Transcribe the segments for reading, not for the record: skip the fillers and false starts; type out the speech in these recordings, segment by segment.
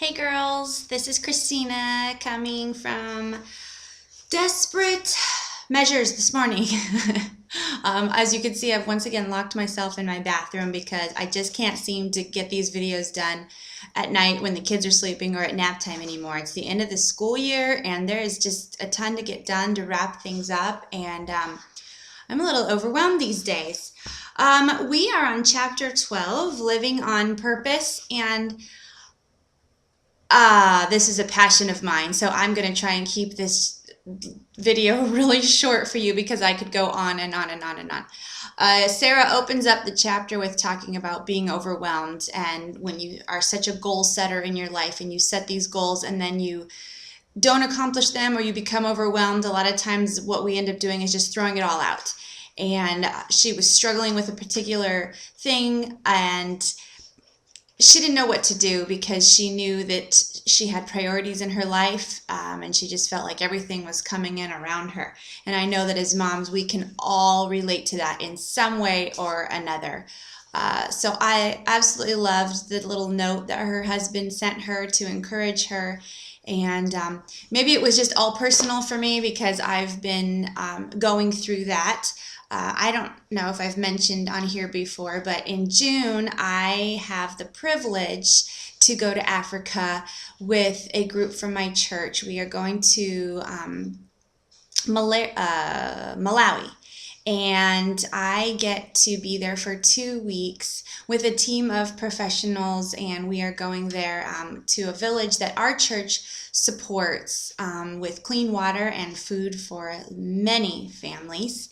Hey girls, this is Christina coming from Desperate Measures this morning. As you can see, I've once again locked myself in my bathroom because I just can't seem to get these videos done at night when the kids are sleeping or at nap time anymore. It's the end of the school year and there is just a ton to get done to wrap things up, and I'm a little overwhelmed these days. We are on chapter 12, Living on Purpose, and this is a passion of mine, so I'm going to try and keep this video really short for you because I could go on and on and on and on. Sarah opens up the chapter with talking about being overwhelmed, and when you are such a goal setter in your life and you set these goals and then you don't accomplish them or you become overwhelmed, a lot of times what we end up doing is just throwing it all out. And she was struggling with a particular thing, and she didn't know what to do because she knew that she had priorities in her life, and she just felt like everything was coming in around her. And I know that as moms, we can all relate to that in some way or another. So I absolutely loved the little note that her husband sent her to encourage her. And maybe it was just all personal for me because I've been going through that. I don't know if I've mentioned on here before, but in June, I have the privilege to go to Africa with a group from my church. We are going to Malawi, and I get to be there for 2 weeks with a team of professionals, and we are going there to a village that our church supports with clean water and food for many families.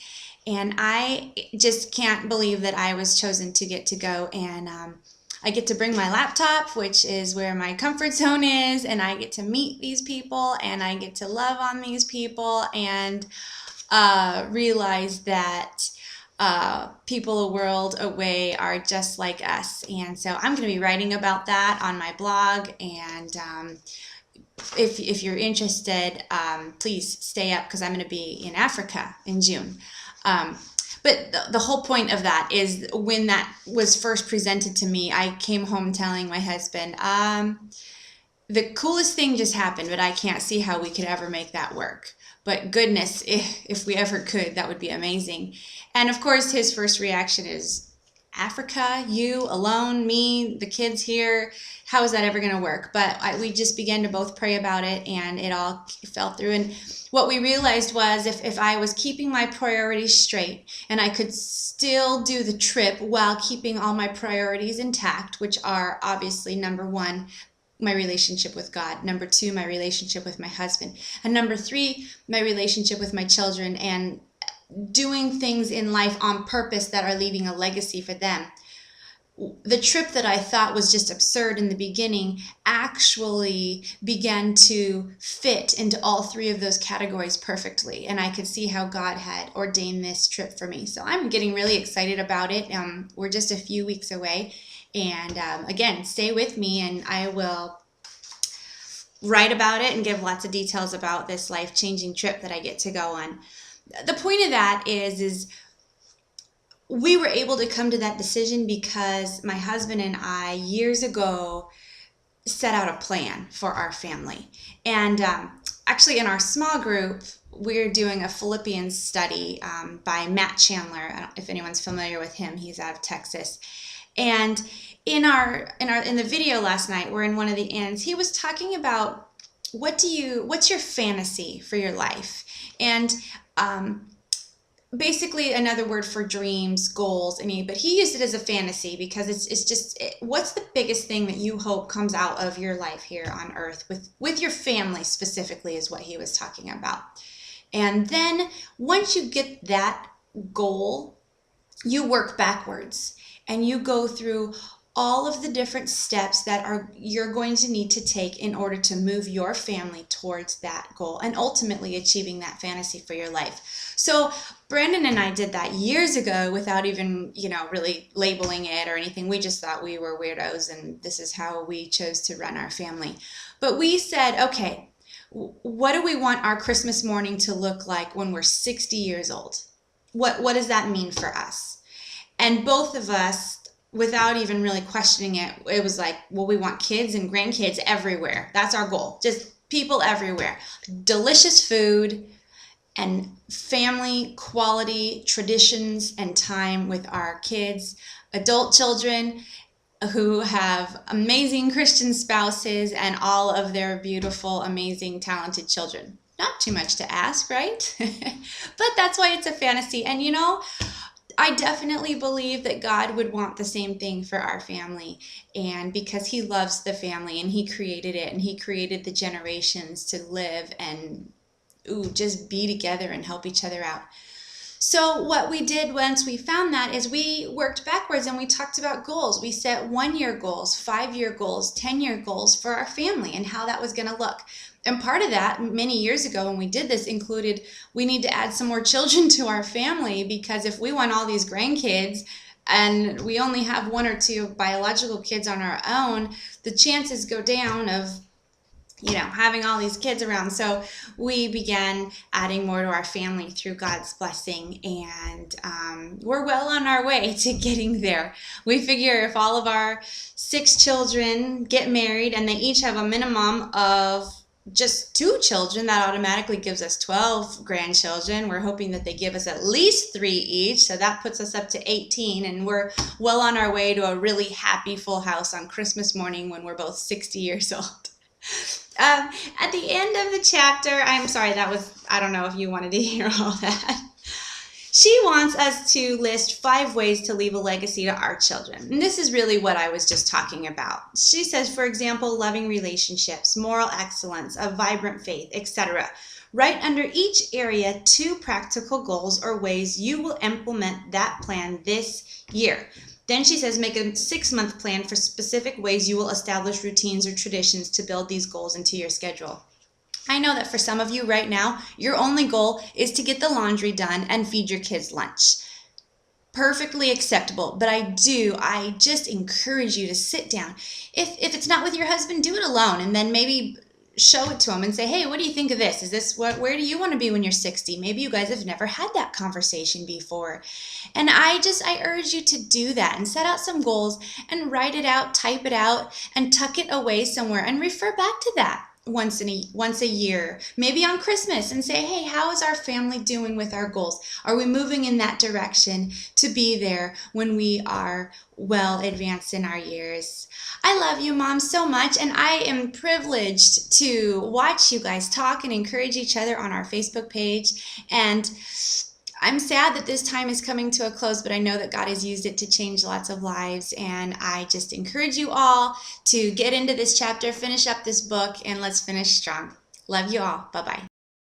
And I just can't believe that I was chosen to get to go, and I get to bring my laptop, which is where my comfort zone is, and I get to meet these people, and I get to love on these people, and realize that people a world away are just like us. And so I'm going to be writing about that on my blog, and if you're interested, please stay up because I'm going to be in Africa in June. But the whole point of that is when that was first presented to me, I came home telling my husband, the coolest thing just happened, but I can't see how we could ever make that work. But goodness, if we ever could, that would be amazing. And of course, his first reaction is, Africa, you alone, me, the kids here, how is that ever going to work? But we just began to both pray about it, and it all fell through. And what we realized was if I was keeping my priorities straight and I could still do the trip while keeping all my priorities intact, which are obviously number one, my relationship with God, number two, my relationship with my husband, and number three, my relationship with my children, and doing things in life on purpose that are leaving a legacy for them. The trip that I thought was just absurd in the beginning actually began to fit into all three of those categories perfectly, and I could see how God had ordained this trip for me. So I'm getting really excited about it. We're just a few weeks away, and again, stay with me and I will write about it and give lots of details about this life-changing trip that I get to go on. The point of that is we were able to come to that decision because my husband and I years ago set out a plan for our family. And actually in our small group, we're doing a Philippians study by Matt Chandler. If anyone's familiar with him, he's out of Texas. And in the video last night, we're in one of the ends, he was talking about what's your fantasy for your life? And basically another word for dreams, goals, but he used it as a fantasy because it's just what's the biggest thing that you hope comes out of your life here on earth with your family specifically is what he was talking about. And then once you get that goal, you work backwards and you go through all of the different steps that you're going to need to take in order to move your family towards that goal and ultimately achieving that fantasy for your life. So Brandon and I did that years ago without even, really labeling it or anything. We just thought we were weirdos and this is how we chose to run our family. But we said, okay, what do we want our Christmas morning to look like when we're 60 years old? What does that mean for us? And both of us without even really questioning it, it was like, well, we want kids and grandkids everywhere. That's our goal. Just people everywhere. Delicious food and family quality traditions and time with our kids, adult children who have amazing Christian spouses and all of their beautiful, amazing, talented children. Not too much to ask, right? But that's why it's a fantasy. And you know, I definitely believe that God would want the same thing for our family. And because he loves the family and he created it and he created the generations to live and just be together and help each other out. So what we did once we found that is we worked backwards and we talked about goals. We set 1-year goals, 5-year goals, 10-year goals for our family and how that was going to look. And part of that many years ago when we did this included we need to add some more children to our family, because if we want all these grandkids and we only have 1 or 2 biological kids on our own, the chances go down of having all these kids around. So we began adding more to our family through God's blessing, and we're well on our way to getting there. We figure if all of our 6 children get married and they each have a minimum of just 2 children, that automatically gives us 12 grandchildren. We're hoping that they give us at least 3 each, so that puts us up to 18, and we're well on our way to a really happy full house on Christmas morning when we're both 60 years old. At the end of the chapter, I'm sorry, I don't know if you wanted to hear all that. She wants us to list 5 ways to leave a legacy to our children. And this is really what I was just talking about. She says, for example, loving relationships, moral excellence, a vibrant faith, etc. Write under each area 2 practical goals or ways you will implement that plan this year. Then she says, make a 6-month plan for specific ways you will establish routines or traditions to build these goals into your schedule. I know that for some of you right now, your only goal is to get the laundry done and feed your kids lunch. Perfectly acceptable, but I just encourage you to sit down. If it's not with your husband, do it alone, and then maybe show it to him and say, hey, what do you think of this? Is this where do you want to be when you're 60? Maybe you guys have never had that conversation before. And I urge you to do that and set out some goals and write it out, type it out, and tuck it away somewhere and refer back to that once a year, maybe on Christmas, and say, hey, how is our family doing with our goals? Are we moving in that direction to be there when we are well advanced in our years? I love you, Mom, so much, and I am privileged to watch you guys talk and encourage each other on our Facebook page. And I'm sad that this time is coming to a close, but I know that God has used it to change lots of lives, and I just encourage you all to get into this chapter, finish up this book, and let's finish strong. Love you all. Bye-bye.